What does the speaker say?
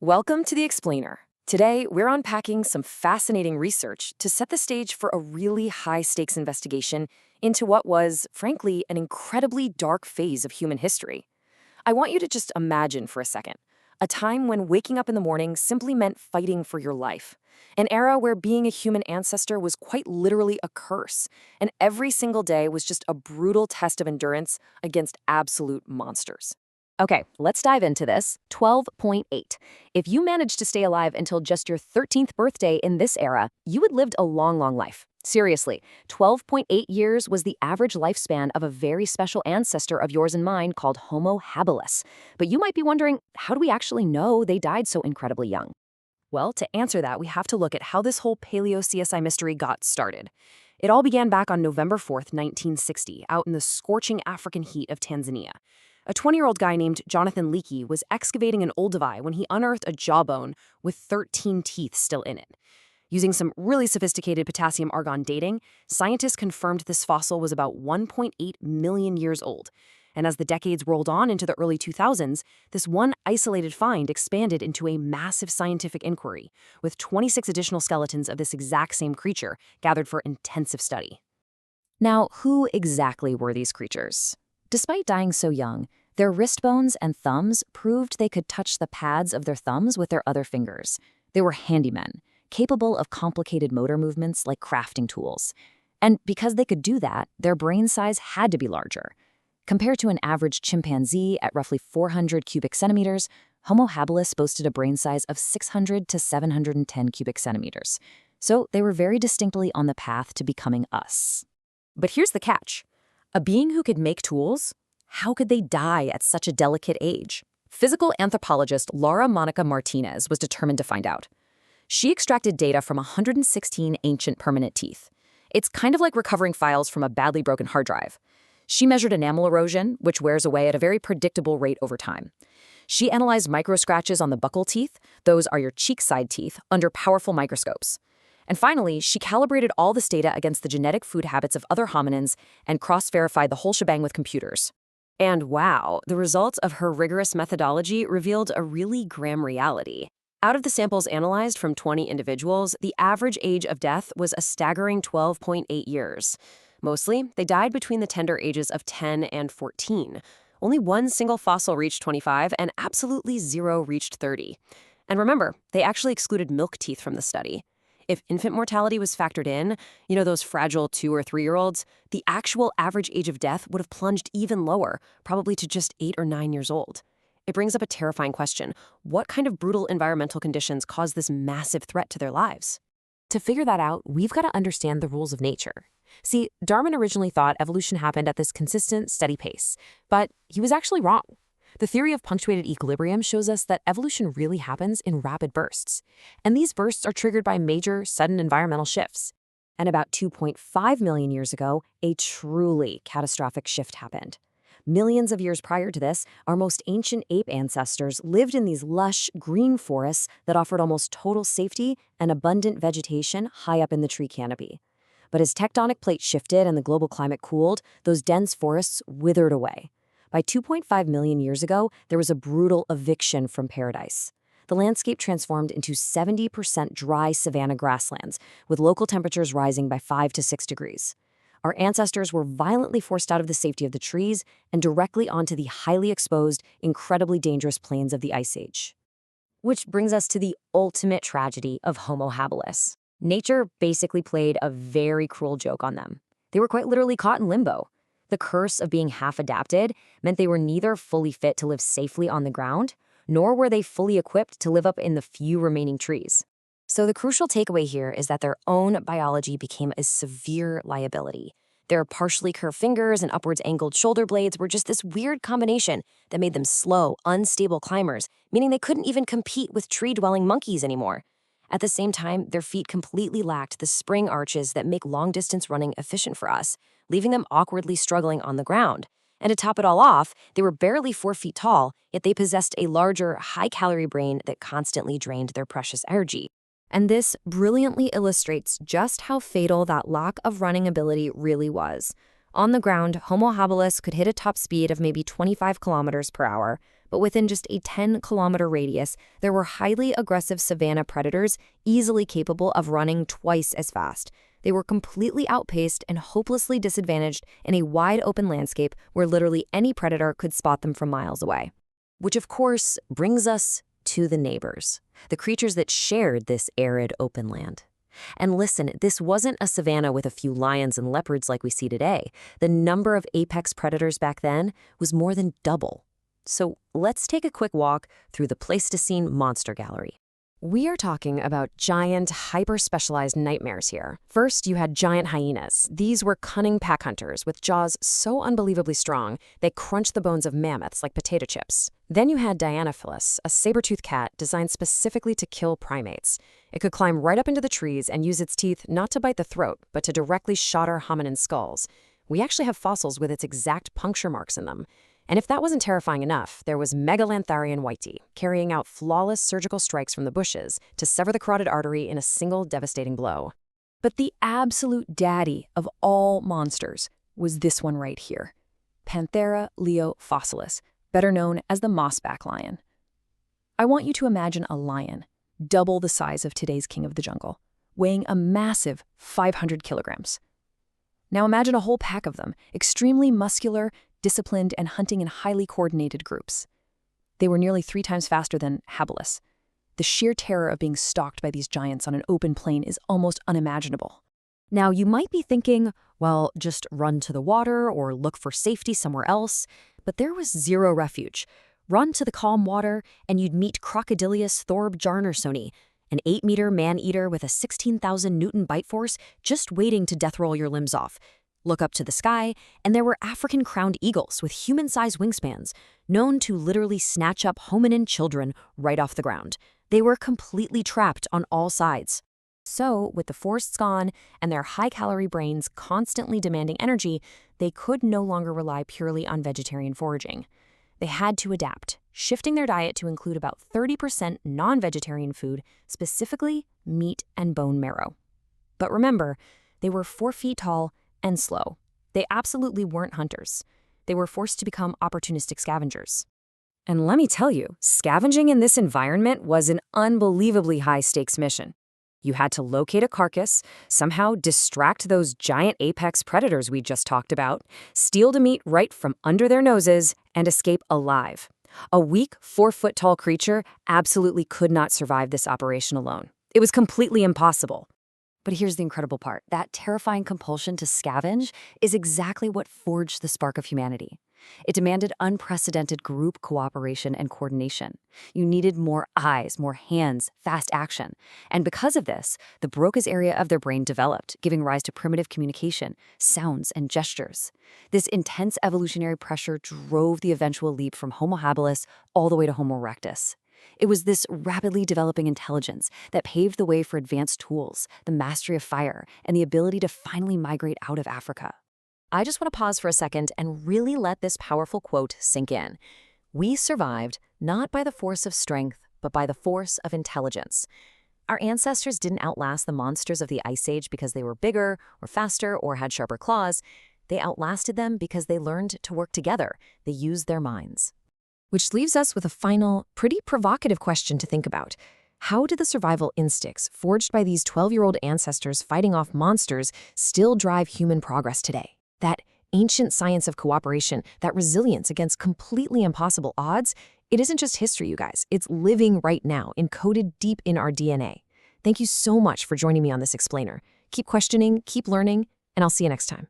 Welcome to The Explainer. Today, we're unpacking some fascinating research to set the stage for a really high-stakes investigation into what was, frankly, an incredibly dark phase of human history. I want you to just imagine for a second a time when waking up in the morning simply meant fighting for your life, an era where being a human ancestor was quite literally a curse, and every single day was just a brutal test of endurance against absolute monsters. Okay, let's dive into this. 12.8. If you managed to stay alive until just your 13th birthday in this era, you had lived a long, long life. Seriously, 12.8 years was the average lifespan of a very special ancestor of yours and mine called Homo habilis. But you might be wondering, how do we actually know they died so incredibly young? Well, to answer that, we have to look at how this whole Paleo-CSI mystery got started. It all began back on November 4th, 1960, out in the scorching African heat of Tanzania. A 20-year-old guy named Jonathan Leakey was excavating an Olduvai when he unearthed a jawbone with 13 teeth still in it. Using some really sophisticated potassium-argon dating, scientists confirmed this fossil was about 1.8 million years old. And as the decades rolled on into the early 2000s, this one isolated find expanded into a massive scientific inquiry, with 26 additional skeletons of this exact same creature gathered for intensive study. Now, who exactly were these creatures? Despite dying so young, their wrist bones and thumbs proved they could touch the pads of their thumbs with their other fingers. They were handymen, capable of complicated motor movements like crafting tools. And because they could do that, their brain size had to be larger. Compared to an average chimpanzee at roughly 400 cubic centimeters, Homo habilis boasted a brain size of 600 to 710 cubic centimeters. So they were very distinctly on the path to becoming us. But here's the catch. A being who could make tools? How could they die at such a delicate age? Physical anthropologist Laura Monica Martinez was determined to find out. She extracted data from 116 ancient permanent teeth. It's kind of like recovering files from a badly broken hard drive. She measured enamel erosion, which wears away at a very predictable rate over time. She analyzed microscratches on the buccal teeth, those are your cheek side teeth, under powerful microscopes. And finally, she calibrated all this data against the genetic food habits of other hominins and cross-verified the whole shebang with computers. And wow, the results of her rigorous methodology revealed a really grim reality. Out of the samples analyzed from 20 individuals, the average age of death was a staggering 12.8 years. Mostly, they died between the tender ages of 10 and 14. Only one single fossil reached 25, and absolutely zero reached 30. And remember, they actually excluded milk teeth from the study. If infant mortality was factored in, those fragile 2 or 3-year-olds, the actual average age of death would have plunged even lower, probably to just 8 or 9 years old. It brings up a terrifying question. What kind of brutal environmental conditions caused this massive threat to their lives? To figure that out, we've got to understand the rules of nature. See, Darwin originally thought evolution happened at this consistent, steady pace, but he was actually wrong. The theory of punctuated equilibrium shows us that evolution really happens in rapid bursts, and these bursts are triggered by major, sudden environmental shifts. And about 2.5 million years ago, a truly catastrophic shift happened. Millions of years prior to this, our most ancient ape ancestors lived in these lush, green forests that offered almost total safety and abundant vegetation high up in the tree canopy. But as tectonic plates shifted and the global climate cooled, those dense forests withered away. By 2.5 million years ago, there was a brutal eviction from paradise. The landscape transformed into 70% dry savanna grasslands, with local temperatures rising by 5 to 6 degrees. Our ancestors were violently forced out of the safety of the trees and directly onto the highly exposed, incredibly dangerous plains of the Ice Age. Which brings us to the ultimate tragedy of Homo habilis. Nature basically played a very cruel joke on them. They were quite literally caught in limbo. The curse of being half-adapted meant they were neither fully fit to live safely on the ground, nor were they fully equipped to live up in the few remaining trees. So the crucial takeaway here is that their own biology became a severe liability. Their partially curved fingers and upwards angled shoulder blades were just this weird combination that made them slow, unstable climbers, meaning they couldn't even compete with tree-dwelling monkeys anymore. At the same time, their feet completely lacked the spring arches that make long-distance running efficient for us, leaving them awkwardly struggling on the ground. And to top it all off, they were barely 4 feet tall, yet they possessed a larger, high-calorie brain that constantly drained their precious energy. And this brilliantly illustrates just how fatal that lack of running ability really was. On the ground, Homo habilis could hit a top speed of maybe 25 kilometers per hour, But within just a 10-kilometer radius, there were highly aggressive savanna predators easily capable of running twice as fast. They were completely outpaced and hopelessly disadvantaged in a wide-open landscape where literally any predator could spot them from miles away. Which, of course, brings us to the neighbors, the creatures that shared this arid open land. And listen, this wasn't a savanna with a few lions and leopards like we see today. The number of apex predators back then was more than double. So let's take a quick walk through the Pleistocene Monster Gallery. We are talking about giant, hyper-specialized nightmares here. First, you had giant hyenas. These were cunning pack hunters with jaws so unbelievably strong, they crunched the bones of mammoths like potato chips. Then you had Dianophilus, a saber-toothed cat designed specifically to kill primates. It could climb right up into the trees and use its teeth not to bite the throat, but to directly shatter hominin skulls. We actually have fossils with its exact puncture marks in them. And if that wasn't terrifying enough, there was Megalantharian whitey, carrying out flawless surgical strikes from the bushes to sever the carotid artery in a single devastating blow. But the absolute daddy of all monsters was this one right here, Panthera leo fossilis, better known as the mossback lion. I want you to imagine a lion, double the size of today's king of the jungle, weighing a massive 500 kilograms. Now imagine a whole pack of them, extremely muscular, disciplined, and hunting in highly coordinated groups. They were nearly 3 times faster than habilis. The sheer terror of being stalked by these giants on an open plain is almost unimaginable. Now, you might be thinking, well, just run to the water or look for safety somewhere else, but there was zero refuge. Run to the calm water, and you'd meet Crocodilius thorbjarnarsoni, an 8-meter man-eater with a 16,000 Newton bite force just waiting to death roll your limbs off. Look up to the sky, and there were African crowned eagles with human-sized wingspans, known to literally snatch up hominin children right off the ground. They were completely trapped on all sides. So, with the forests gone and their high-calorie brains constantly demanding energy, they could no longer rely purely on vegetarian foraging. They had to adapt, shifting their diet to include about 30% non-vegetarian food, specifically meat and bone marrow. But remember, they were 4 feet tall and slow. They absolutely weren't hunters. They were forced to become opportunistic scavengers. And let me tell you, scavenging in this environment was an unbelievably high-stakes mission. You had to locate a carcass, somehow distract those giant apex predators we just talked about, steal the meat right from under their noses, and escape alive. A weak, 4-foot-tall creature absolutely could not survive this operation alone. It was completely impossible. But here's the incredible part. That terrifying compulsion to scavenge is exactly what forged the spark of humanity. It demanded unprecedented group cooperation and coordination. You needed more eyes, more hands, fast action. And because of this, the Broca's area of their brain developed, giving rise to primitive communication, sounds, and gestures. This intense evolutionary pressure drove the eventual leap from Homo habilis all the way to Homo erectus. It was this rapidly developing intelligence that paved the way for advanced tools, the mastery of fire, and the ability to finally migrate out of Africa. I just want to pause for a second and really let this powerful quote sink in. We survived not by the force of strength, but by the force of intelligence. Our ancestors didn't outlast the monsters of the Ice Age because they were bigger or faster or had sharper claws. They outlasted them because they learned to work together. They used their minds. Which leaves us with a final, pretty provocative question to think about. How did the survival instincts forged by these 12-year-old ancestors fighting off monsters still drive human progress today? That ancient science of cooperation, that resilience against completely impossible odds, it isn't just history, you guys. It's living right now, encoded deep in our DNA. Thank you so much for joining me on this explainer. Keep questioning, keep learning, and I'll see you next time.